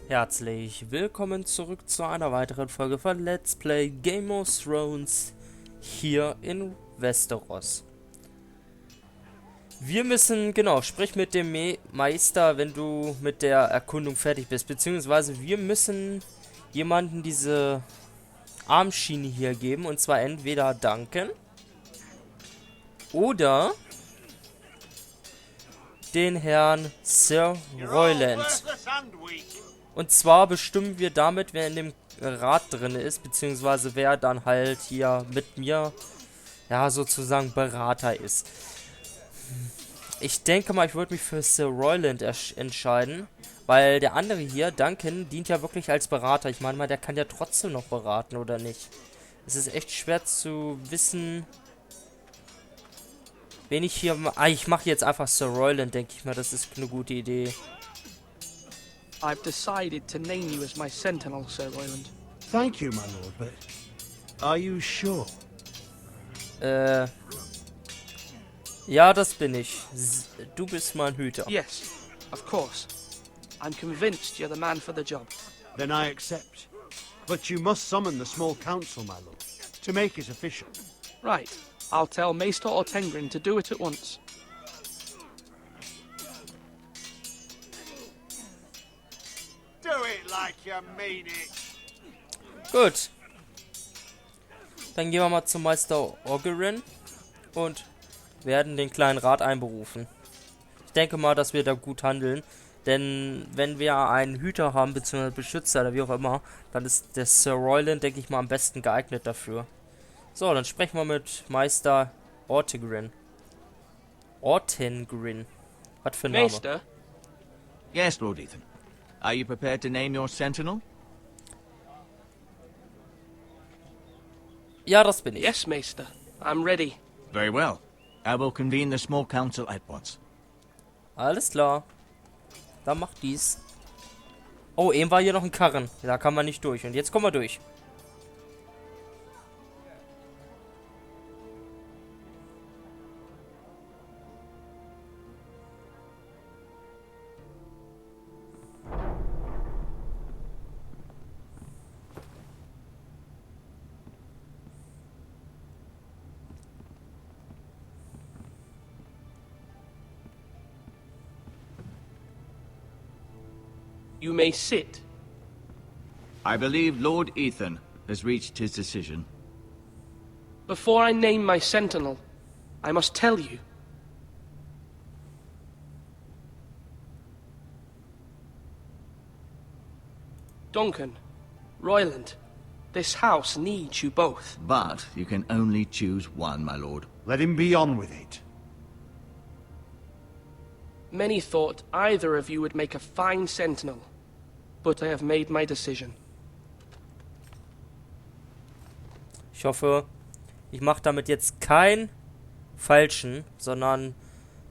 Herzlich willkommen zurück zu einer weiteren Folge von Let's Play Game of Thrones hier in Westeros. Wir müssen, genau, sprich mit dem Meister, wenn du mit der Erkundung fertig bist, beziehungsweise wir müssen jemanden diese Armschiene hier geben, und zwar entweder Duncan oder den Herrn Sir Royland. Und zwar bestimmen wir damit, wer in dem Rat drin ist, beziehungsweise wer dann halt hier mit mir, ja, sozusagen Berater ist. Ich denke mal, ich würde mich für Sir Royland entscheiden, weil der andere hier, Duncan, dient ja wirklich als Berater. Ich meine mal, der kann ja trotzdem noch beraten, oder nicht? Es ist echt schwer zu wissen, wen ich hier... ich mache jetzt einfach Sir Royland, denke ich mal, das ist eine gute Idee. I've decided to name you as my sentinel, Sir Royland. Thank you, my lord, but are you sure? Ja, das bin ich. Du bist mein Hüter. Yes, of course. I'm convinced you're the man for the job. Then I accept. But you must summon the small council, my lord, to make it official. Right. I'll tell Maester Ortengrin to do it at once. Do it like you mean it. Gut. Dann gehen wir mal zum Meister Orgerin und werden den kleinen Rat einberufen. Ich denke mal, dass wir da gut handeln, denn wenn wir einen Hüter haben, beziehungsweise Beschützer oder wie auch immer, dann ist der Sir Royland, denke ich mal, am besten geeignet dafür. So, dann sprechen wir mit Meister Ortengrin. Ortengrin. Was für ein Name? Maester? Yes, Lord Ethan. Are you prepared to name your sentinel? Ja, das bin ich. Yes, Maester. I'm ready. Very well. I will convene the small council at once. Alles klar. Dann macht dies. Oh, eben war hier noch ein Karren. Da kann man nicht durch. Und jetzt kommen wir durch. You may sit. I believe Lord Ethan has reached his decision. Before I name my sentinel, I must tell you. Duncan, Royland, this house needs you both. But you can only choose one, my lord. Let him be on with it. Many thought either of you would make a fine sentinel, but I have made my decision. Ich hoffe, ich mache damit jetzt keinen falschen, sondern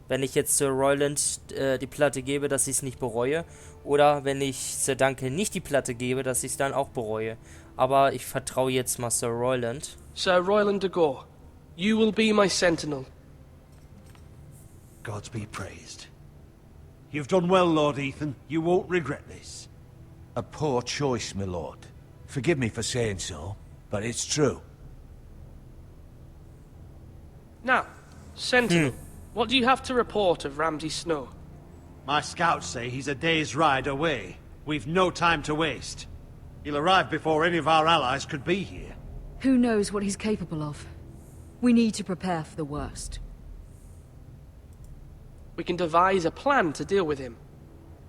wenn ich jetzt Sir Royland die Platte gebe, dass ich es nicht bereue. Oder wenn ich Sir Duncan nicht die Platte gebe, dass ich es dann auch bereue. Aber ich vertraue jetzt mal Sir Royland. Sir Royland de Gore, you will be my sentinel. Gods be praised. You've done well, Lord Ethan. You won't regret this. A poor choice, my lord. Forgive me for saying so, but it's true. Now, sentinel, what do you have to report of Ramsay Snow? My scouts say he's a day's ride away. We've no time to waste. He'll arrive before any of our allies could be here. Who knows what he's capable of? We need to prepare for the worst. We can devise a plan to deal with him.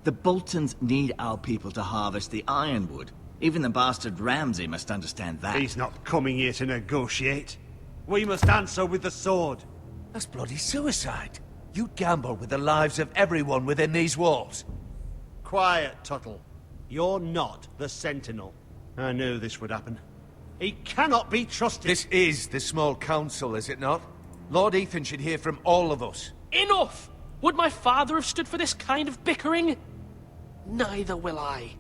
The Boltons need our people to harvest the ironwood. Even the bastard Ramsay must understand that. He's not coming here to negotiate. We must answer with the sword. That's bloody suicide. You'd gamble with the lives of everyone within these walls. Quiet, Tuttle. You're not the Sentinel. I knew this would happen. He cannot be trusted. This is the small council, is it not? Lord Ethan should hear from all of us. Enough! Would my father have stood for this kind of bickering? Neither will I.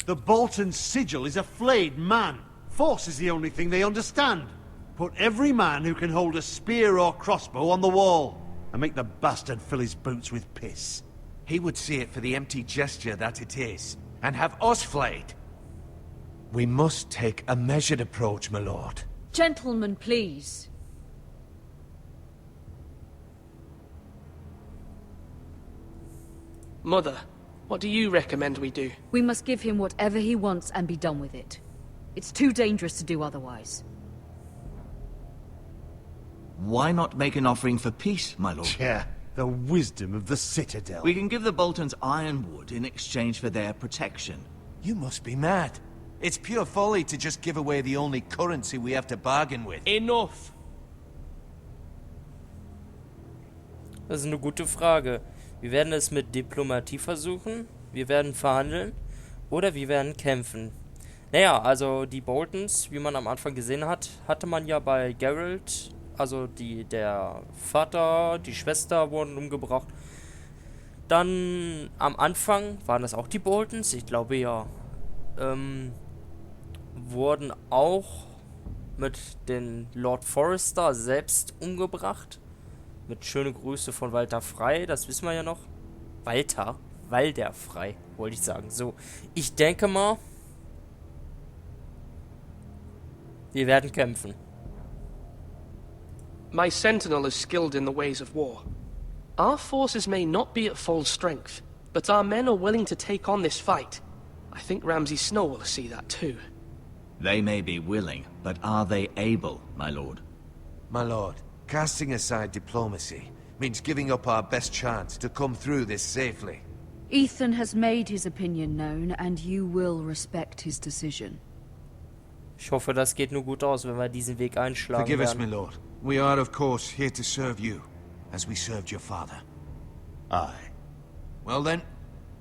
The Bolton sigil is a flayed man. Force is the only thing they understand. Put every man who can hold a spear or crossbow on the wall, and make the bastard fill his boots with piss. he would see it for the empty gesture that it is, and have us flayed. We must take a measured approach, my lord. Gentlemen, please. Mother, what do you recommend we do? We must give him whatever he wants and be done with it. It's too dangerous to do otherwise. Why not make an offering for peace, my lord? Yeah, the wisdom of the Citadel. We can give the Boltons ironwood in exchange for their protection. You must be mad. It's pure folly to just give away the only currency we have to bargain with. Enough! Das ist eine gute Frage. Wir werden es mit Diplomatie versuchen, wir werden verhandeln oder wir werden kämpfen. Naja, also die Boltons, wie man am Anfang gesehen hat, hatte man ja bei Geralt, also der Vater, die Schwester wurden umgebracht. Dann am Anfang waren das auch die Boltons, ich glaube ja, wurden auch mit den Lord Forrester selbst umgebracht. Mit schöne Grüße von Walter Frey, das wissen wir ja noch. Walder Frey, wollte ich sagen. So, ich denke mal, wir werden kämpfen. My sentinel is skilled in the ways of war. Our forces may not be at full strength, but our men are willing to take on this fight. I think Ramsay Snow will see that too. They may be willing, but are they able, my lord? My lord, casting aside diplomacy means giving up our best chance to come through this safely. Ethan has made his opinion known, and you will respect his decision. Ich hoffe, das geht nur gut aus, wenn wir diesen Weg einschlagen Forgive us, my werden. lord. We are, of course, here to serve you, as we served your father. Aye. Well then,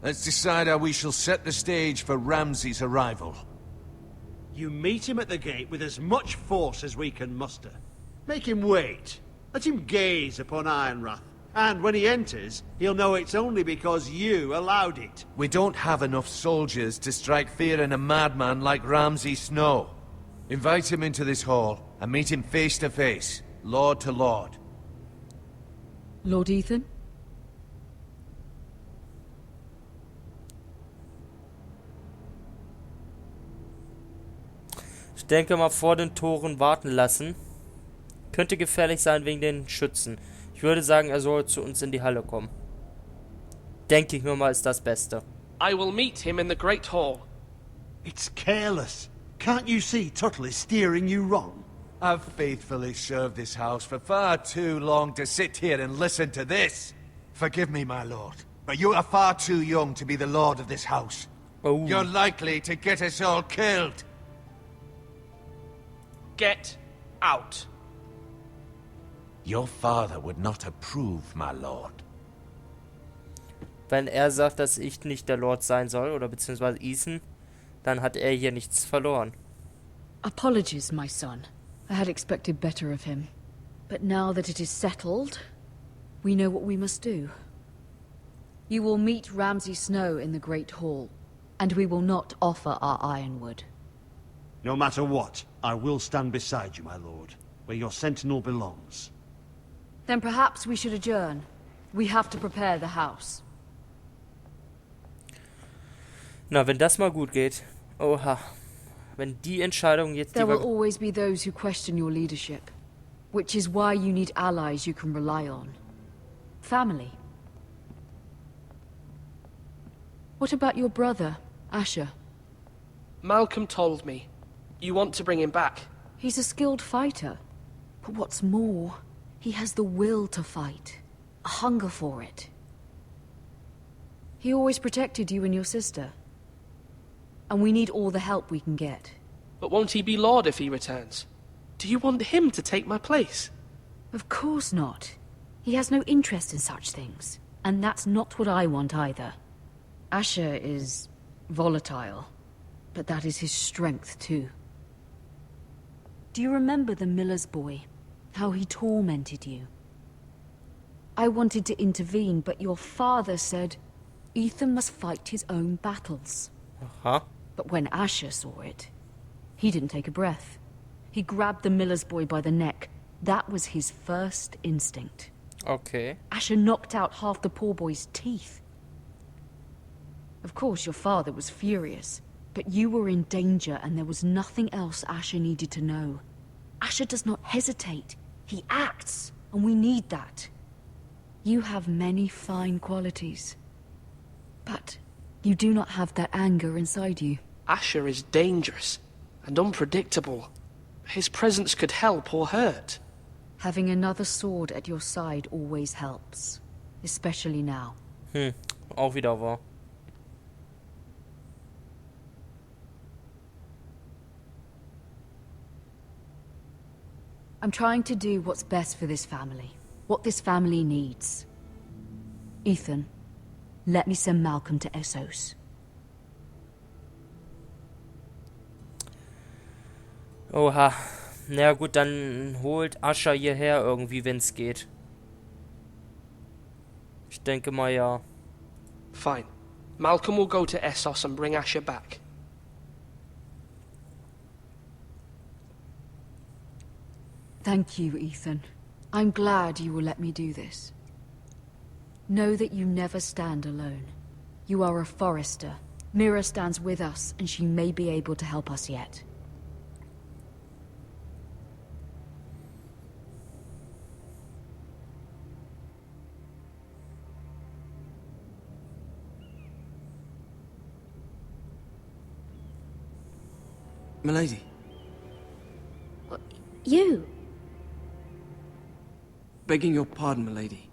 let's decide how we shall set the stage for Ramsay's arrival. You meet him at the gate with as much force as we can muster. Make him wait. Let him gaze upon Ironrath. And when he enters, he'll know it's only because you allowed it. We don't have enough soldiers to strike fear in a madman like Ramsay Snow. Invite him into this hall, and meet him face to face, lord to lord. Lord Ethan? Ich denke mal, vor den Toren warten lassen. Könnte gefährlich sein wegen den Schützen. Ich würde sagen, er soll zu uns in die Halle kommen. Denke ich mir mal, ist das Beste. I will meet him in the Great Hall. It's careless. Can't you see Tuttle is steering you wrong? I've faithfully served this house for far too long to sit here and listen to this. Forgive me, my lord, but you are far too young to be the lord of this house. Oh. You're likely to get us all killed. Get out. Your father would not approve, my lord. Wenn er sagt, dass ich nicht der Lord sein soll, oder beziehungsweise Ethan, dann hat er hier nichts verloren. Apologies, my son. I had expected better of him. But now that it is settled, we know what we must do. You will meet Ramsay Snow in the Great Hall, and we will not offer our ironwood. No matter what, I will stand beside you, my lord, where your sentinel belongs. Then perhaps we should adjourn. We have to prepare the house. Na, wenn das mal gut geht. Oha. Wenn die Entscheidung jetzt... There will always be those who question your leadership, which is why you need allies you can rely on. Family. What about your brother, Asher? Malcolm told me. You want to bring him back. He's a skilled fighter. But what's more, he has the will to fight. A hunger for it. He always protected you and your sister. And we need all the help we can get. But won't he be Lord if he returns? Do you want him to take my place? Of course not. He has no interest in such things. And that's not what I want either. Asher is volatile. But that is his strength too. Do you remember the miller's boy? How he tormented you? I wanted to intervene, but your father said Ethan must fight his own battles. Aha. But when Asher saw it, he didn't take a breath. He grabbed the miller's boy by the neck. That was his first instinct. Okay. Asher knocked out half the poor boy's teeth. Of course, your father was furious, but you were in danger and there was nothing else Asher needed to know. Asher does not hesitate. He acts, and we need that. You have many fine qualities, but you do not have that anger inside you. Asher is dangerous and unpredictable. His presence could help or hurt. Having another sword at your side always helps, especially now. Auch wieder wahr. I'm trying to do what's best for this family, what this family needs. Ethan, let me send Malcolm to Essos. Oha. Na gut, dann holt Asher hierher irgendwie, wenn es geht. Ich denke mal ja. Fine. Malcolm will go to Essos and bring Asher back. Thank you, Ethan. I'm glad you will let me do this. Know that you never stand alone. You are a Forrester. Mira stands with us, and she may be able to help us yet. Milady. You? Begging your pardon, milady.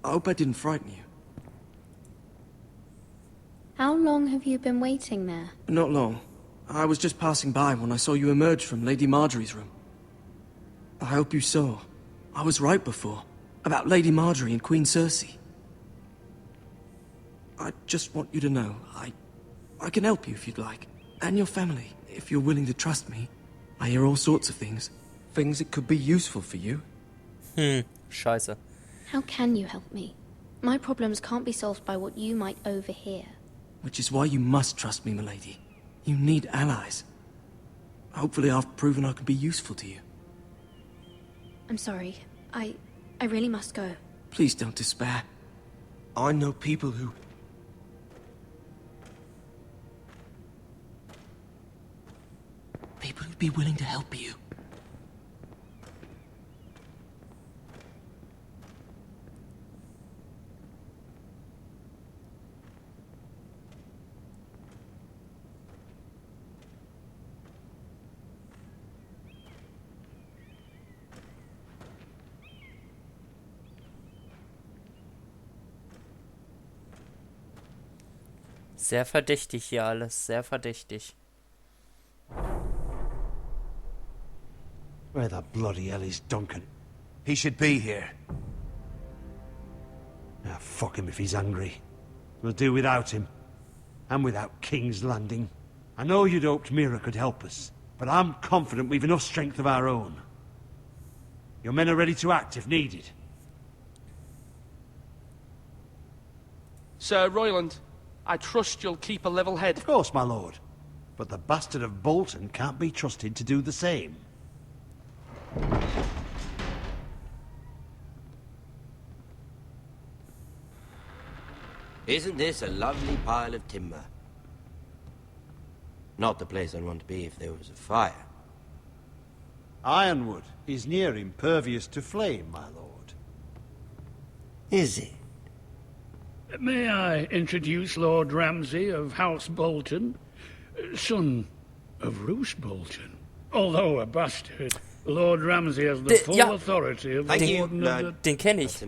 I hope I didn't frighten you. How long have you been waiting there? Not long. I was just passing by when I saw you emerge from Lady Marjorie's room. I hope you saw. I was right before. About Lady Marjorie and Queen Cersei. I just want you to know, I can help you if you'd like. And your family, if you're willing to trust me. I hear all sorts of things. Things that could be useful for you. Scheiße. How can you help me? My problems can't be solved by what you might overhear. Which is why you must trust me, milady. You need allies. Hopefully I've proven I can be useful to you. I'm sorry. I really must go. Please don't despair. I know people who... People who'd be willing to help you. Sehr verdächtig hier alles, sehr verdächtig. Where the bloody hell is Duncan? He should be here. Ah, fuck him if he's angry. We'll do without him. And without King's Landing. I know you'd hoped Mira could help us, but I'm confident we've enough strength of our own. Your men are ready to act if needed. Sir Royland, I trust you'll keep a level head. Of course, my lord. But the bastard of Bolton can't be trusted to do the same. Isn't this a lovely pile of timber? Not the place I'd want to be if there was a fire. Ironwood is near impervious to flame, my lord. Is it? May I introduce Lord Ramsay of House Bolton, son of Roose Bolton. Although a bastard, Lord Ramsay has the full authority of the Warden of the... Den kenne ich.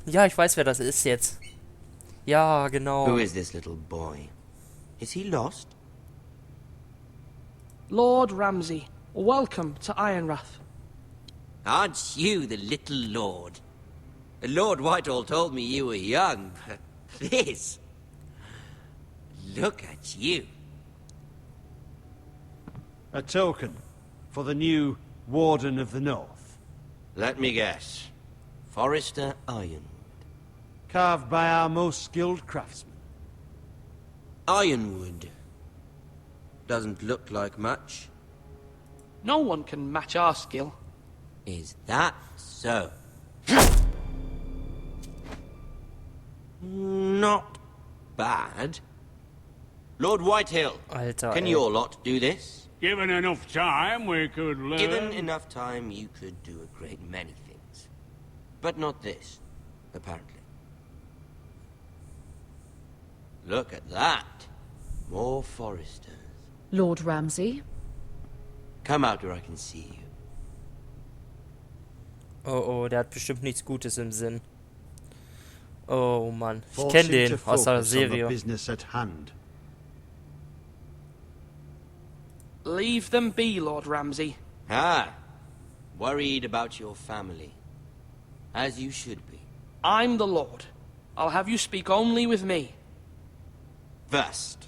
Ja, ich weiß, wer das ist jetzt. Ja, genau. Who is this little boy? Is he lost? Lord Ramsay, welcome to Ironrath. Aren't you the little lord? Lord Whitehall told me you were young, but this... Look at you. A token for the new Warden of the North. Let me guess. Forrester Ironwood. Carved by our most skilled craftsmen. Ironwood. Doesn't look like much. No one can match our skill. Is that so? Not bad. Lord Whitehill, Alter, can ey. your lot do this? Given enough time, we could learn. Given enough time, you could do a great many things. But not this, apparently. Look at that. More foresters. Lord Ramsay? Come out where I can see you. Oh, der hat bestimmt nichts Gutes im Sinn. Oh Mann, ich Force kenne him den to aus der focus on the Serie. business at hand. Leave them be, Lord Ramsay. Ah, worried about your family. As you should be. I'm the Lord. I'll have you speak only with me. First,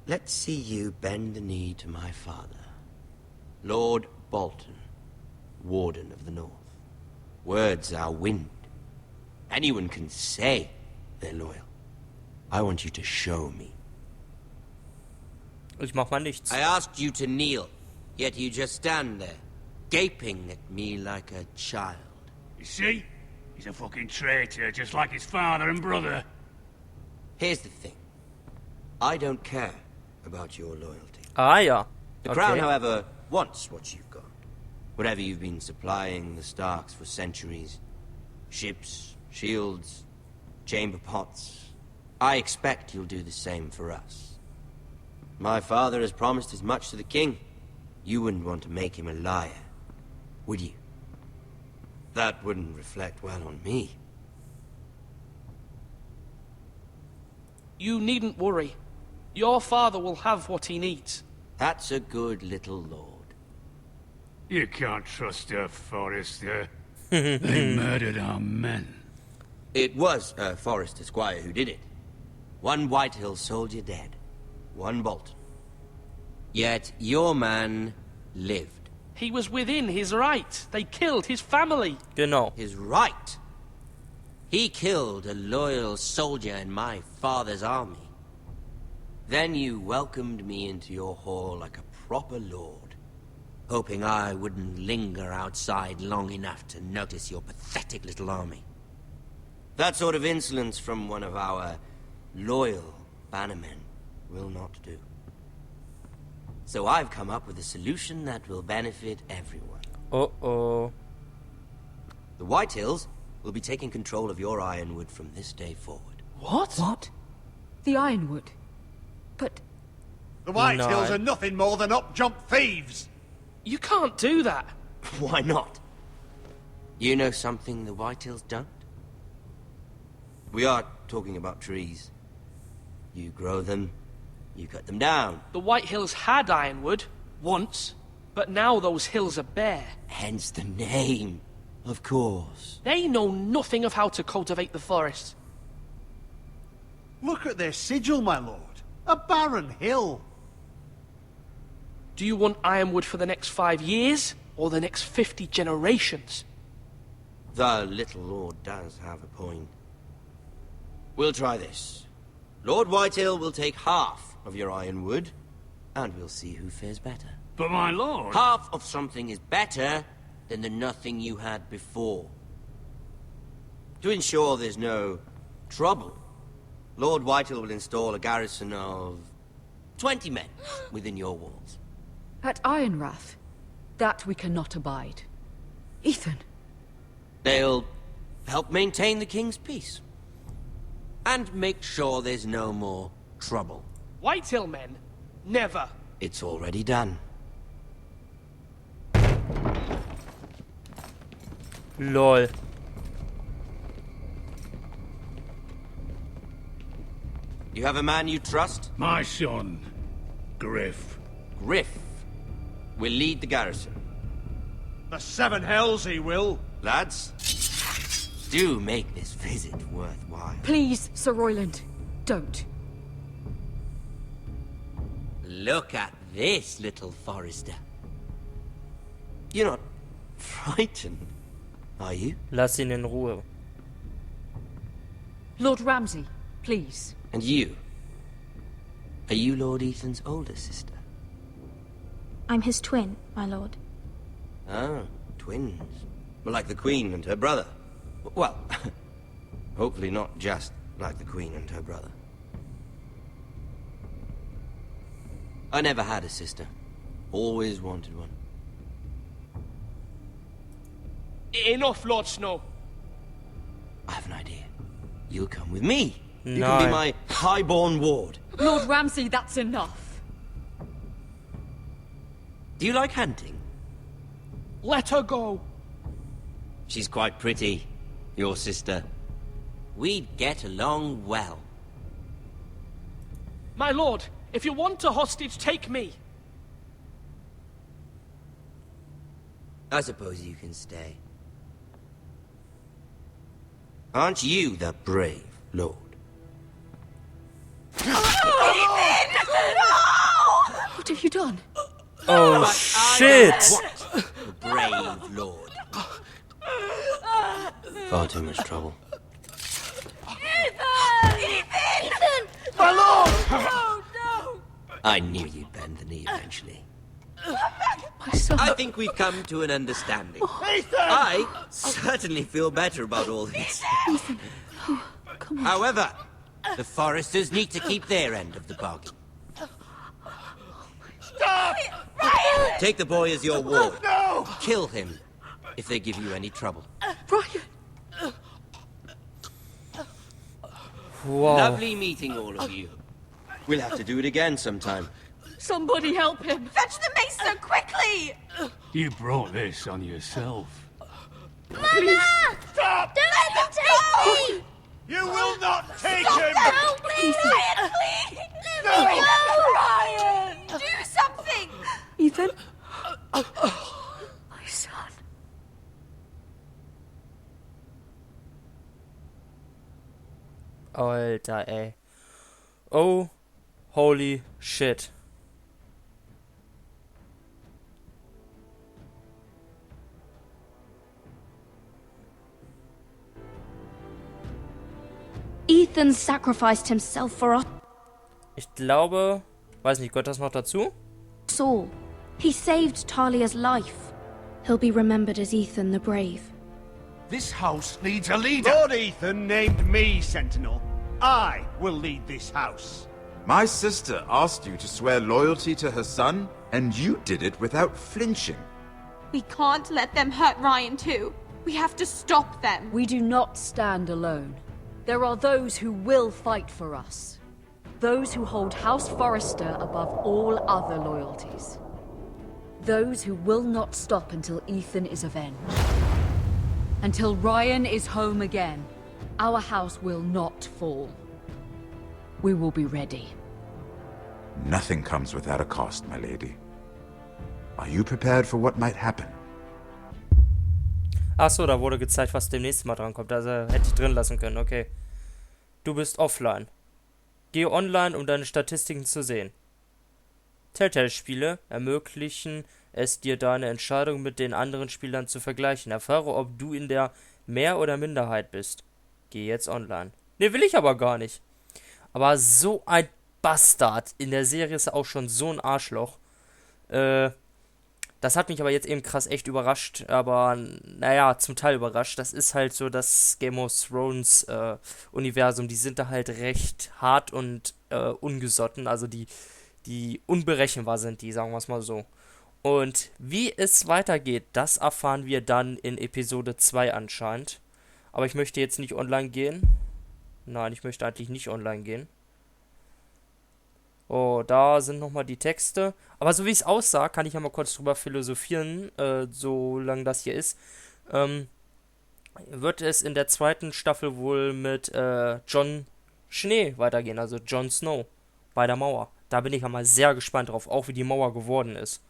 let's see you bend the knee to my father, Lord Bolton, Warden of the North. Words are wind. Anyone can say they're loyal. I want you to show me. Ich mach mal nichts. I asked you to kneel, yet you just stand there, gaping at me like a child. You see? He's a fucking traitor, just like his father and brother. Here's the thing. I don't care about your loyalty. Ah ja. The Crown, Okay. however, wants what you've got. Whatever you've been supplying the Starks for centuries. Ships, shields, chamber pots. I expect you'll do the same for us. My father has promised as much to the king. You wouldn't want to make him a liar, would you? That wouldn't reflect well on me. You needn't worry. Your father will have what he needs. That's a good little lord. You can't trust a Forrester. They murdered our men. It was a Forrester squire who did it. One Whitehill soldier dead. One Bolton. Yet your man lived. He was within his right. They killed his family. Genau. His right. He killed a loyal soldier in my father's army. Then you welcomed me into your hall like a proper lord, hoping I wouldn't linger outside long enough to notice your pathetic little army. That sort of insolence from one of our loyal bannermen will not do. So I've come up with a solution that will benefit everyone. Oh. The Whitehills will be taking control of your ironwood from this day forward. What? What? The Ironwood? But The Whitehills No. are nothing more than up-jump thieves. You can't do that. Why not? You know something the Whitehills don't? We are talking about trees. You grow them, you cut them down. The White Hills had ironwood, once, but now those hills are bare. Hence the name, of course. They know nothing of how to cultivate the forest. Look at their sigil, my lord. A barren hill. Do you want ironwood for the next 5 years, or the next 50 generations? The little lord does have a point. We'll try this. Lord Whitehill will take half of your ironwood, and we'll see who fares better. But my lord... Half of something is better than the nothing you had before. To ensure there's no trouble, Lord Whitehill will install a garrison of 20 men within your walls. at Ironrath, that we cannot abide. Ethan. They'll help maintain the king's peace. And make sure there's no more trouble. Whitehill men? Never. It's already done. Lol. You have a man you trust? My son, Griff. Griff will lead the garrison. The seven hells he will. Lads, do make this visit worthwhile. Please, Sir Royland, don't. Look at this, little Forester. You're not frightened, are you? Lass ihn in Ruhe. Lord Ramsay, please. And you? Are you Lord Ethan's older sister? I'm his twin, my lord. Ah, twins. Well, like the Queen and her brother. Well, Hopefully not just like the Queen and her brother. I never had a sister. Always wanted one. Enough, Lord Snow. I have an idea. You'll come with me. You No. can be my highborn ward. Lord Ramsay, that's enough. Do you like hunting? Let her go. She's quite pretty, your sister. We'd get along well. My lord, if you want a hostage, take me. I suppose you can stay. Aren't you the brave lord? What have you done? Oh, But shit! I don't want the brave lord. Far too much trouble. Ethan! My lord! Oh, no! I knew you'd bend the knee eventually. My son. I think we've come to an understanding. Ethan! I certainly feel better about all this. However, the Foresters need to keep their end of the bargain. Stop! Ryan! Take the boy as your ward. No! Kill him if they give you any trouble. Ryan! Wow. Lovely meeting all of you. We'll have to do it again sometime. Somebody help him! Fetch the maester, quickly! You brought this on yourself. Mother! Stop! Don't let them take me! You will not take Stop him! now, please! Ryan, please! Let me go, Ryan! Do something! Ethan? My son. Alter, ey. Oh, holy shit. Ethan sacrificed himself for us Ich glaube, weiß nicht, gehört das noch dazu? all. He saved Talia's life. He'll be remembered as Ethan the Brave. This house needs a leader. Lord Ethan named me Sentinel. I will lead this house. My sister asked you to swear loyalty to her son, and you did it without flinching. We can't let them hurt Ryan too. We have to stop them. We do not stand alone. There are those who will fight for us. Those who hold House Forrester above all other loyalties. Those who will not stop until Ethan is avenged. Until Ryan is home again, our house will not fall. We will be ready. Nothing comes without a cost, my lady. Are you prepared for what might happen? Achso, da wurde gezeigt, was demnächst mal dran kommt. Also hätte ich drin lassen können, okay. Du bist offline. Geh online, um deine Statistiken zu sehen. Telltale-Spiele ermöglichen es dir, deine Entscheidung mit den anderen Spielern zu vergleichen. Erfahre, ob du in der Mehr- oder Minderheit bist. Geh jetzt online. Ne, will ich aber gar nicht. Aber so ein Bastard. In der Serie ist er auch schon so ein Arschloch. Das hat mich aber jetzt eben krass echt überrascht. Aber, naja, zum Teil überrascht. Das ist halt so das Game of Thrones Universum. Die sind da halt recht hart und ungesotten. Also die unberechenbar sind die, sagen wir es mal so. Und wie es weitergeht, das erfahren wir dann in Episode 2 anscheinend. Aber ich möchte jetzt nicht online gehen. Nein, ich möchte eigentlich nicht online gehen. Oh, da sind nochmal die Texte. Aber so wie es aussah, kann ich ja mal kurz drüber philosophieren, solange das hier ist. Wird es in der zweiten Staffel wohl mit Jon Schnee weitergehen, also Jon Snow bei der Mauer. Da bin ich ja mal sehr gespannt drauf, auch wie die Mauer geworden ist.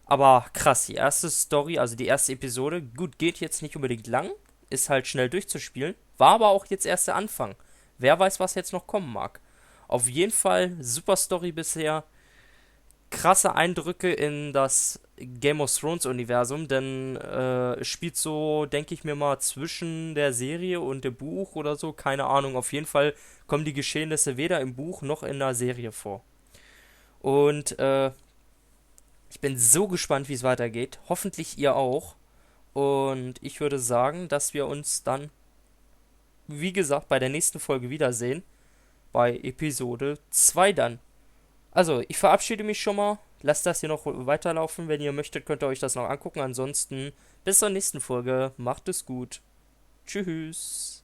Aber krass, die erste Story, also die erste Episode, gut, geht jetzt nicht unbedingt lang, ist halt schnell durchzuspielen, war aber auch jetzt erst der Anfang. Wer weiß, was jetzt noch kommen mag. Auf jeden Fall super Story bisher, krasse Eindrücke in das Game of Thrones Universum, denn es spielt so, denke ich mir mal, zwischen der Serie und dem Buch oder so, keine Ahnung. Auf jeden Fall kommen die Geschehnisse weder im Buch noch in der Serie vor. Und ich bin so gespannt, wie es weitergeht. Hoffentlich ihr auch. Und ich würde sagen, dass wir uns dann wie gesagt, bei der nächsten Folge wiedersehen. Bei Episode 2 dann. Also, ich verabschiede mich schon mal. Lasst das hier noch weiterlaufen. Wenn ihr möchtet, könnt ihr euch das noch angucken. Ansonsten, bis zur nächsten Folge. Macht es gut. Tschüss.